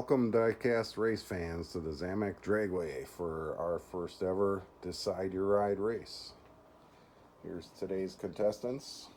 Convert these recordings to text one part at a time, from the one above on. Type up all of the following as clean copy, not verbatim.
Welcome, diecast race fans, to the Zamak Dragway for our first ever Decide Your Ride race. Here's today's contestants.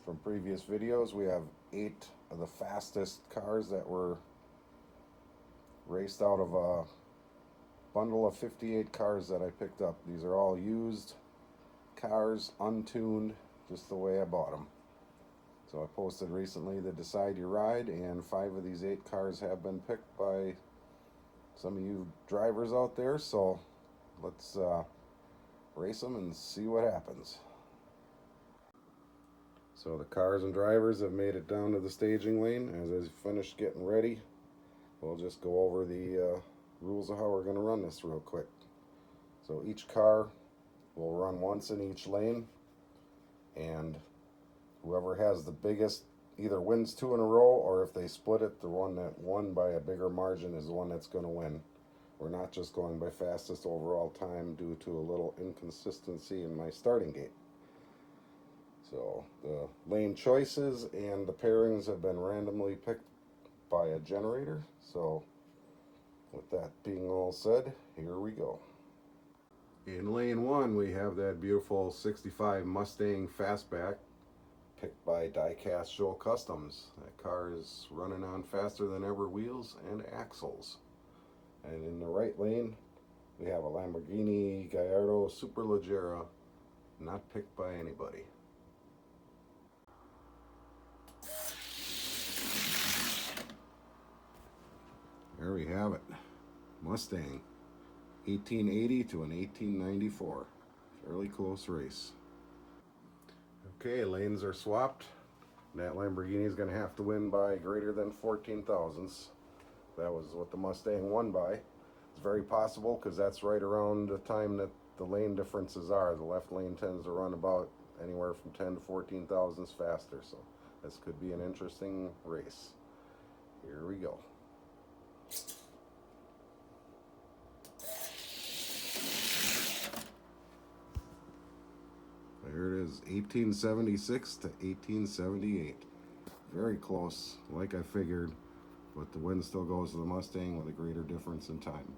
From previous videos, we have 8 of the fastest cars that were raced out of a bundle of 58 cars that I picked up. These are all used cars, untuned, just the way I bought them. So I posted recently the Decide Your Ride, and 5 of these 8 cars have been picked by some of you drivers out there. So let's race them and see what happens. So the cars and drivers have made it down to the staging lane. As I finished getting ready, we'll just go over the rules of how we're going to run this real quick. So each car will run once in each lane, and whoever has the biggest either wins 2 in a row, or if they split it, the one that won by a bigger margin is the one that's going to win. We're not just going by fastest overall time due to a little inconsistency in my starting gate. So the lane choices and the pairings have been randomly picked by a generator. So with that being all said, here we go. In lane 1, we have that beautiful 65 Mustang Fastback, picked by Diecast Show Customs. That car is running on faster than ever wheels and axles. And in the right lane, we have a Lamborghini Gallardo Superleggera, not picked by anybody. There we have it. Mustang, 1880 to an 1894. Fairly close race. Okay, lanes are swapped. That Lamborghini is going to have to win by greater than 14 thousandths. That was what the Mustang won by. It's very possible because that's right around the time that the lane differences are. The left lane tends to run about anywhere from 10 to 14 thousandths faster, so this could be an interesting race. Here we go. There it is, 1876 to 1878. Very close, like I figured, but the win still goes to the Mustang with a greater difference in time.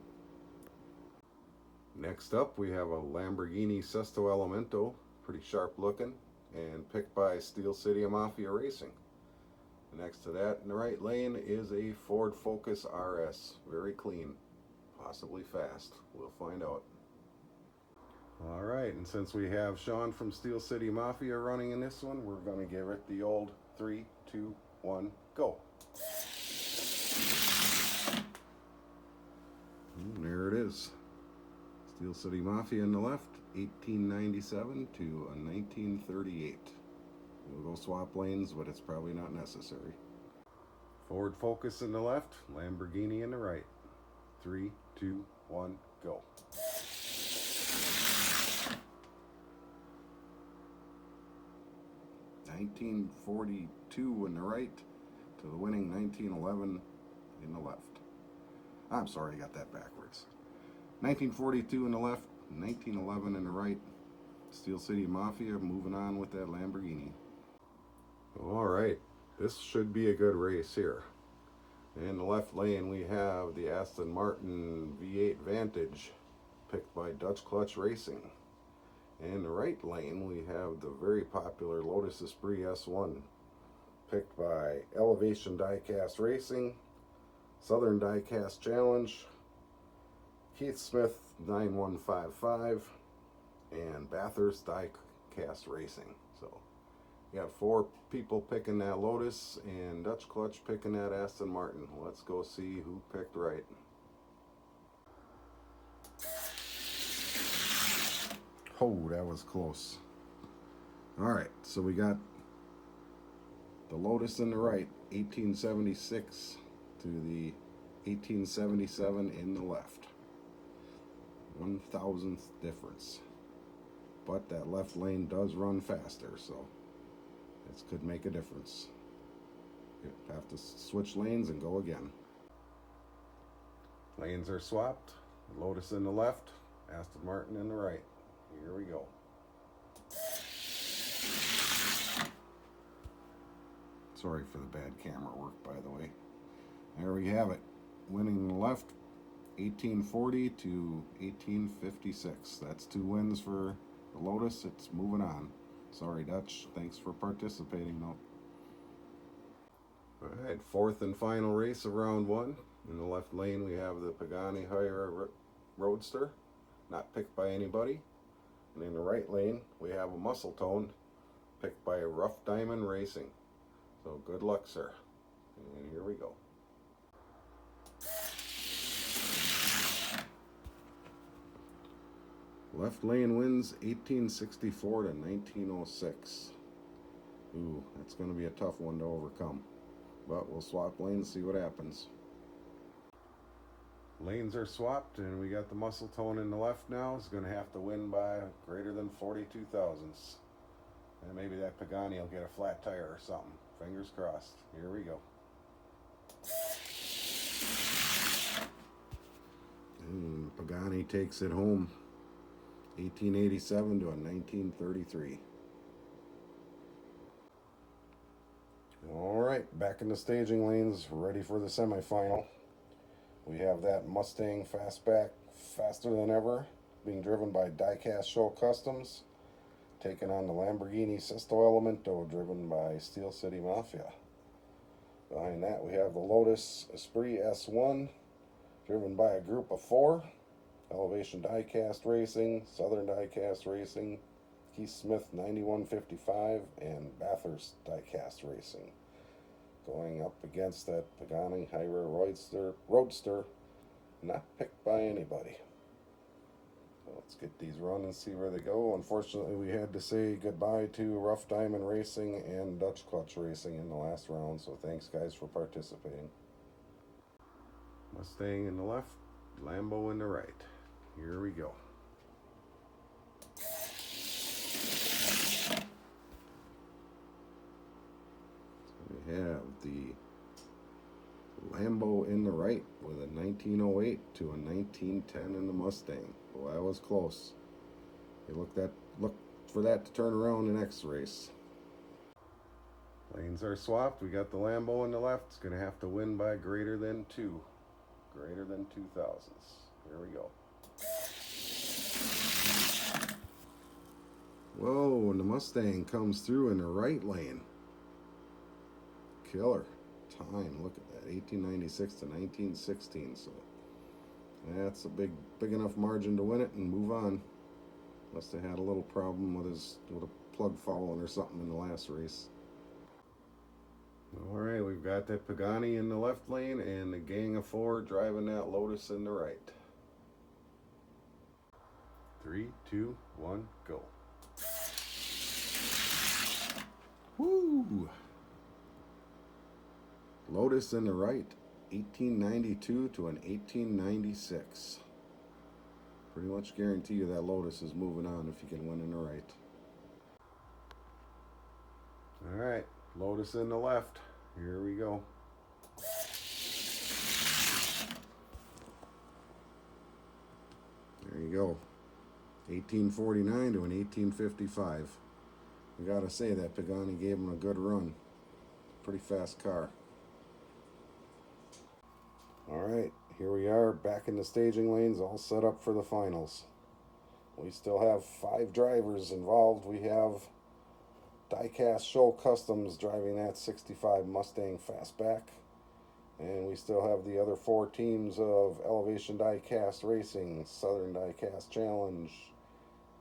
Next up, we have a Lamborghini Sesto Elemento, pretty sharp looking, and picked by Steel City Mafia Racing. Next to that, in the right lane, is a Ford Focus RS, very clean, possibly fast. We'll find out. Alright, and since we have Sean from Steel City Mafia running in this one, we're going to give it the old 3, 2, 1, go. And there it is. Steel City Mafia in the left, 1897 to a 1938. We'll go swap lanes, but it's probably not necessary. Ford Focus in the left, Lamborghini in the right. 3, 2, 1, go. $1942 in the right to the winning 1911 in the left. I'm sorry, I got that backwards. 1942 in the left, 1911 in the right. Steel City Mafia moving on with that Lamborghini. Alright, this should be a good race here. In the left lane we have the Aston Martin V8 Vantage, picked by Dutch Clutch Racing. In the right lane, we have the very popular Lotus Esprit S1, picked by Elevation Diecast Racing, Southern Diecast Challenge, Keith Smith 9155, and Bathurst Diecast Racing. So, you got 4 people picking that Lotus, and Dutch Clutch picking that Aston Martin. Let's go see who picked right. Oh, that was close. Alright, so we got the Lotus in the right, 1876 to the 1877 in the left. 1,000th difference. But that left lane does run faster, so this could make a difference. You have to switch lanes and go again. Lanes are swapped. Lotus in the left, Aston Martin in the right. Here we go. Sorry for the bad camera work, by the way. There we have it. winning the left 1840 to 1856. That's 2 wins for the Lotus. It's moving on. Sorry, Dutch. Thanks for participating, though. All right, fourth and final race of round 1. In the left lane, we have the Pagani Huayra Roadster, not picked by anybody. And in the right lane, we have a Muscle Tone, picked by Rough Diamond Racing. So good luck, sir. And here we go. Left lane wins 1864 to 1906. Ooh, that's going to be a tough one to overcome. But we'll swap lanes and see what happens. Lanes are swapped, and we got the Muscle Tone in the left now. It's going to have to win by greater than 42 thousandths. And maybe that Pagani will get a flat tire or something. Fingers crossed. Here we go. And Pagani takes it home. 1887 to a 1933. All right, back in the staging lanes, ready for the semifinal. We have that Mustang Fastback, faster than ever, being driven by Diecast Show Customs, taking on the Lamborghini Sesto Elemento, driven by Steel City Mafia. Behind that, we have the Lotus Esprit S1, driven by a group of 4. Elevation Diecast Racing, Southern Diecast Racing, Keith Smith 9155, and Bathurst Diecast Racing. Going up against that Pagani Huayra Roadster, not picked by anybody. So let's get these run and see where they go. Unfortunately, we had to say goodbye to Rough Diamond Racing and Dutch Clutch Racing in the last round, so thanks guys for participating. Mustang in the left, Lambo in the right. Here we go. We have the Lambo in the right with a 1908 to a 1910 in the Mustang. Boy, that was close. You look for that to turn around the next race. Lanes are swapped. We got the Lambo in the left. It's going to have to win by greater than 2. Greater than 2 thousandths. Here we go. Whoa, and the Mustang comes through in the right lane. Killer time. Look at that. 1896 to 1916. So that's a big enough margin to win it and move on. Must have had a little problem with a plug falling or something in the last race. All right, we've got that Pagani in the left lane and the gang of 4 driving that Lotus in the right. 3, 2, 1, go. Woo! Lotus in the right, 1892 to an 1896. Pretty much guarantee you that Lotus is moving on if you can win in the right. All right, Lotus in the left. Here we go. There you go. 1849 to an 1855. I gotta say that Pagani gave him a good run. Pretty fast car. Alright, here we are back in the staging lanes, all set up for the finals. We still have 5 drivers involved. We have Diecast Show Customs driving that 65 Mustang Fastback. And we still have the other 4 teams of Elevation Diecast Racing, Southern Diecast Challenge,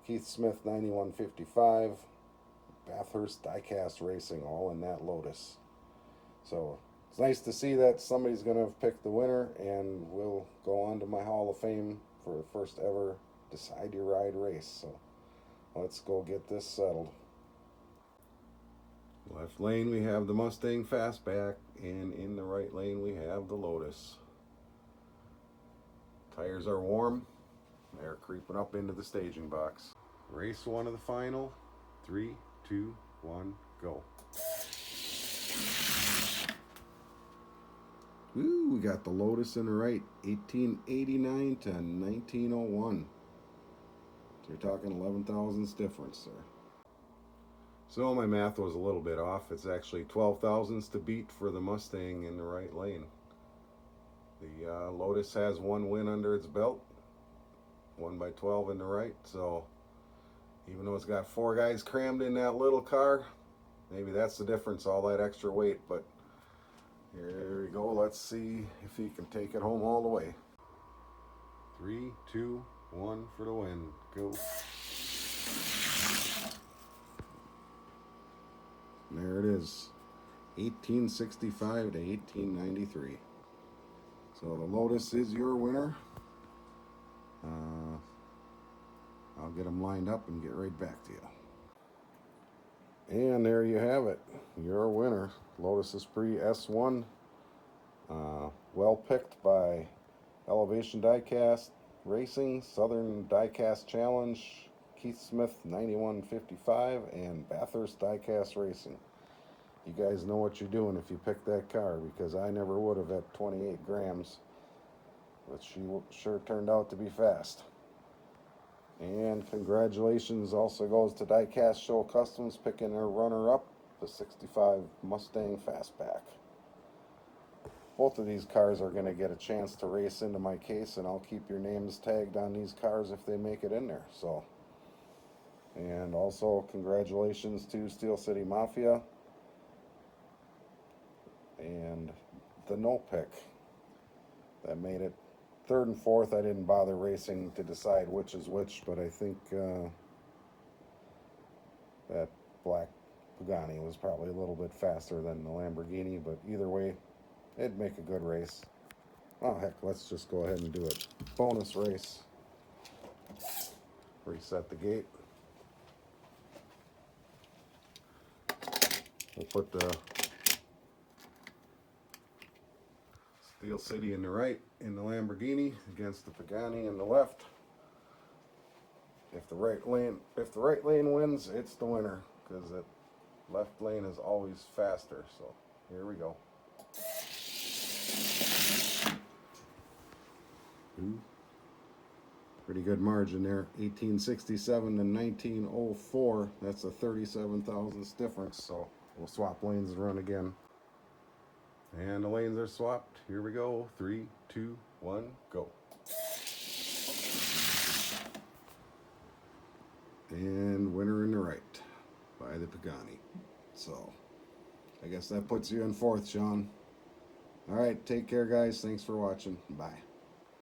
Keith Smith 9155, Bathurst Diecast Racing, all in that Lotus. So it's nice to see that somebody's going to have picked the winner, and we'll go on to my Hall of Fame for the first ever Decide Your Ride race. So let's go get this settled. Left lane we have the Mustang Fastback, and in the right lane we have the Lotus. Tires are warm. They're creeping up into the staging box. Race 1 of the final. 3, 2, 1, go. Ooh, we got the Lotus in the right, 1889 to 1901. So you're talking 11 thousandths difference there. So my math was a little bit off. It's actually 12 thousandths to beat for the Mustang in the right lane. The Lotus has one win under its belt, 1x12 in the right. So even though it's got 4 guys crammed in that little car, maybe that's the difference, all that extra weight. But here we go. Let's see if he can take it home all the way. 3, 2, 1 for the win. Go. And there it is. 1865 to 1893. So the Lotus is your winner. I'll get them lined up and get right back to you. And there you have it. Your winner, Lotus Esprit S1. Well picked by Elevation Diecast Racing, Southern Diecast Challenge, Keith Smith 9155, and Bathurst Diecast Racing. You guys know what you're doing if you pick that car, because I never would have at 28 grams. But she sure turned out to be fast. And congratulations also goes to Diecast Show Customs picking their runner-up, the 65 Mustang Fastback. Both of these cars are going to get a chance to race into my case, and I'll keep your names tagged on these cars if they make it in there. So, and also congratulations to Steel City Mafia and the no pick that made it. 3rd and 4th, I didn't bother racing to decide which is which, but I think that black Pagani was probably a little bit faster than the Lamborghini, but either way, it'd make a good race. Oh, heck, let's just go ahead and do it. Bonus race. Reset the gate. We'll put the Steel City in the right in the Lamborghini against the Pagani in the left. If the right lane wins, it's the winner, because the left lane is always faster. So here we go. Pretty good margin there. 1867 to 1904. That's a 37 thousandths difference. So we'll swap lanes and run again. And the lanes are swapped. Here we go. 3, 2, 1, go. And winner in the right by the Pagani. So I guess that puts you in 4th, Sean. All right, take care, guys. Thanks for watching. Bye.